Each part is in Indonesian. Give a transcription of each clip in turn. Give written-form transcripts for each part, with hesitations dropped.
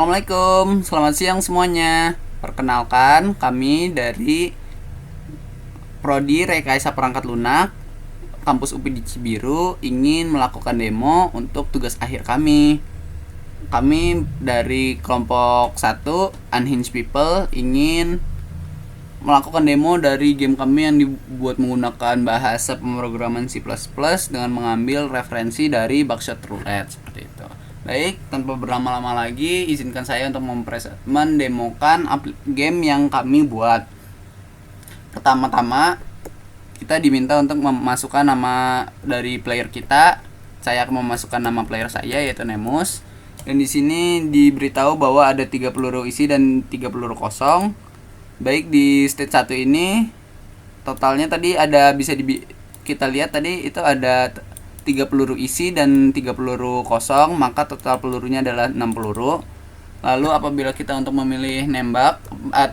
Assalamualaikum, selamat siang semuanya. Perkenalkan, kami dari Prodi Rekayasa Perangkat Lunak Kampus UPI di Cibiru ingin melakukan demo untuk tugas akhir kami. Kami dari kelompok 1 Unhinged People ingin melakukan demo dari game kami yang dibuat menggunakan bahasa pemrograman C++ dengan mengambil referensi dari Buckshot Roulette seperti itu. Baik, tanpa berlama-lama lagi, izinkan saya untuk mendemokan game yang kami buat. Pertama-tama, kita diminta untuk memasukkan nama dari player kita. Saya akan memasukkan nama player saya, yaitu Nemus. Dan di sini diberitahu bahwa ada 3 peluru isi dan 3 peluru kosong. Baik, di stage 1 ini totalnya tadi ada kita lihat tadi itu ada 3 peluru isi dan 3 peluru kosong, maka total pelurunya adalah 6 peluru. Lalu apabila kita untuk memilih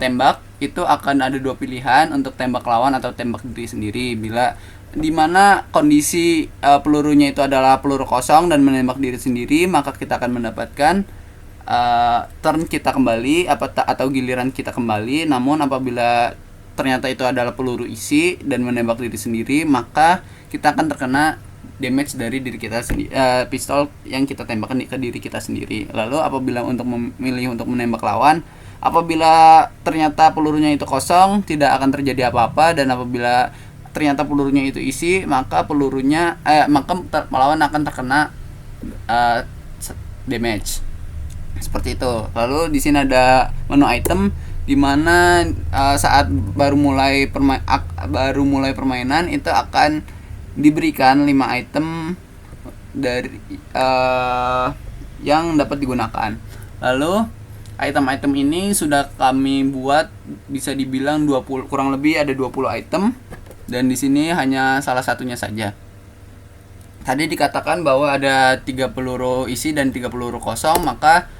tembak, itu akan ada 2 pilihan untuk tembak lawan atau tembak diri sendiri. Bila dimana kondisi pelurunya itu adalah peluru kosong dan menembak diri sendiri, maka kita akan mendapatkan turn kita kembali atau giliran kita kembali. Namun apabila ternyata itu adalah peluru isi dan menembak diri sendiri, maka kita akan terkena damage dari diri kita sendiri, pistol yang kita tempatkan ke diri kita sendiri. Lalu apabila untuk memilih untuk menembak lawan, apabila ternyata pelurunya itu kosong, tidak akan terjadi apa-apa, dan apabila ternyata pelurunya itu isi, maka melawan akan terkena damage. Seperti itu. Lalu di sini ada menu item di mana saat baru mulai permainan itu akan diberikan 5 item dari yang dapat digunakan. Lalu item-item ini sudah kami buat, bisa dibilang 20, kurang lebih ada 20 item, dan di sini hanya salah satunya saja. Tadi dikatakan bahwa ada 3 peluru isi dan 3 peluru kosong, maka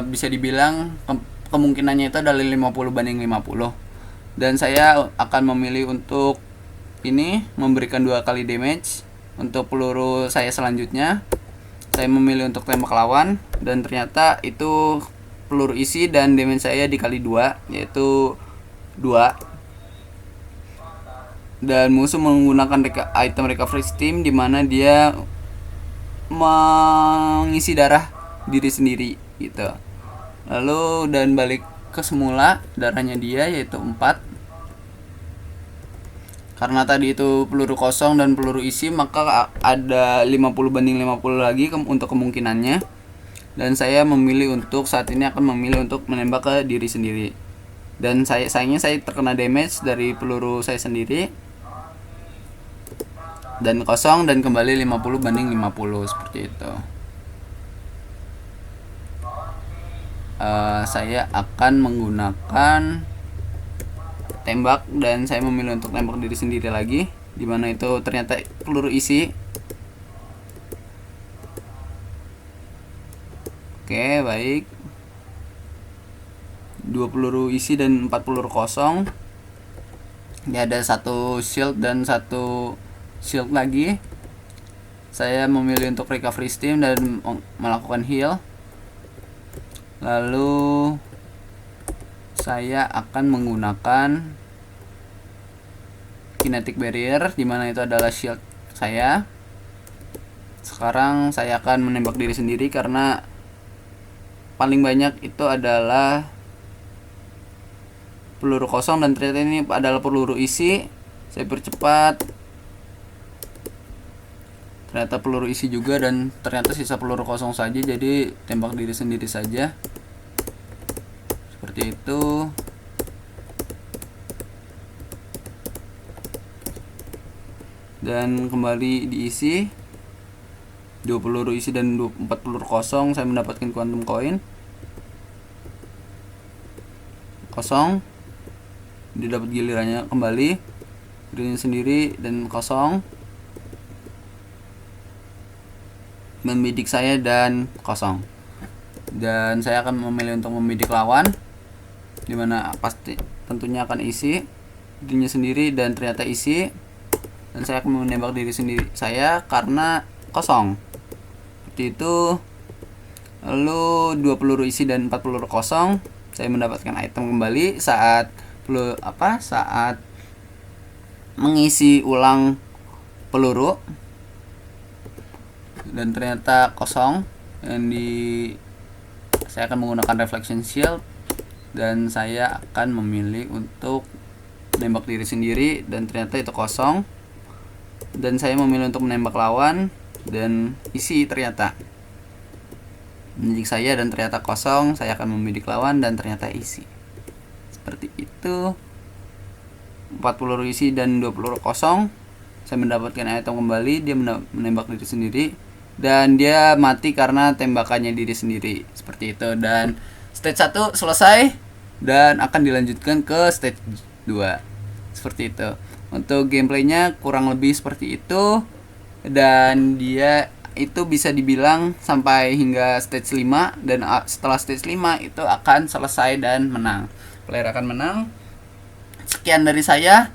bisa dibilang kemungkinannya itu adalah 50/50. Dan saya akan memilih untuk ini memberikan 2 kali damage. Untuk peluru saya selanjutnya, saya memilih untuk tembak lawan, dan ternyata itu peluru isi dan damage saya dikali 2, yaitu 2. Dan musuh menggunakan item recovery steam, di mana dia mengisi darah diri sendiri gitu. Lalu dan balik ke semula darahnya dia, yaitu 4. Karena tadi itu peluru kosong dan peluru isi, maka ada 50/50 lagi untuk kemungkinannya. Dan saya memilih untuk saat ini akan memilih untuk menembak ke diri sendiri. Dan sayangnya saya terkena damage dari peluru saya sendiri. Dan kosong, dan kembali 50/50 seperti itu. Saya akan menggunakan tembak, dan saya memilih untuk tembak diri sendiri lagi, dimana itu ternyata peluru isi. Oke, baik, 2 peluru isi dan 4 peluru kosong. Ini ada 1 shield dan 1 shield lagi. Saya memilih untuk recovery steam dan melakukan heal. Lalu saya akan menggunakan kinetic barrier, dimana itu adalah shield saya. Sekarang saya akan menembak diri sendiri karena paling banyak itu adalah peluru kosong, dan ternyata ini adalah peluru isi. Saya percepat, ternyata peluru isi juga, dan ternyata sisa peluru kosong saja, jadi tembak diri sendiri saja. Seperti itu. Dan kembali diisi 2 peluru isi dan 4 peluru kosong. Saya mendapatkan quantum coin kosong, didapat gilirannya kembali dirinya sendiri, dan kosong, membidik saya dan kosong. Dan saya akan memilih untuk membidik lawan, dimana pasti tentunya akan isi dirinya sendiri, dan ternyata isi, dan saya akan menembak diri sendiri saya karena kosong. Seperti itu. Lalu 2 peluru isi dan 4 peluru kosong. Saya mendapatkan item kembali saat saat mengisi ulang peluru, dan ternyata kosong. Saya akan menggunakan reflection shield dan saya akan memilih untuk menembak diri sendiri, dan ternyata itu kosong. Dan saya memilih untuk menembak lawan dan isi ternyata menjadi saya, dan ternyata kosong. Saya akan membidik lawan dan ternyata isi. Seperti itu. 4 peluru isi dan 2 peluru kosong. Saya mendapatkan item kembali. Dia menembak diri sendiri dan dia mati karena tembakannya diri sendiri. Seperti itu. Dan stage 1 selesai dan akan dilanjutkan ke stage 2. Seperti itu. Untuk gameplaynya kurang lebih seperti itu, dan dia itu bisa dibilang sampai hingga stage 5, dan setelah stage 5 itu akan selesai dan menang. Player akan menang. Sekian dari saya,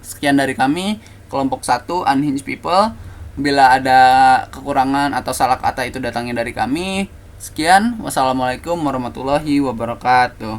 sekian dari kami kelompok 1 Unhinged People. Bila ada kekurangan atau salah kata itu datangnya dari kami. Sekian, wassalamualaikum warahmatullahi wabarakatuh.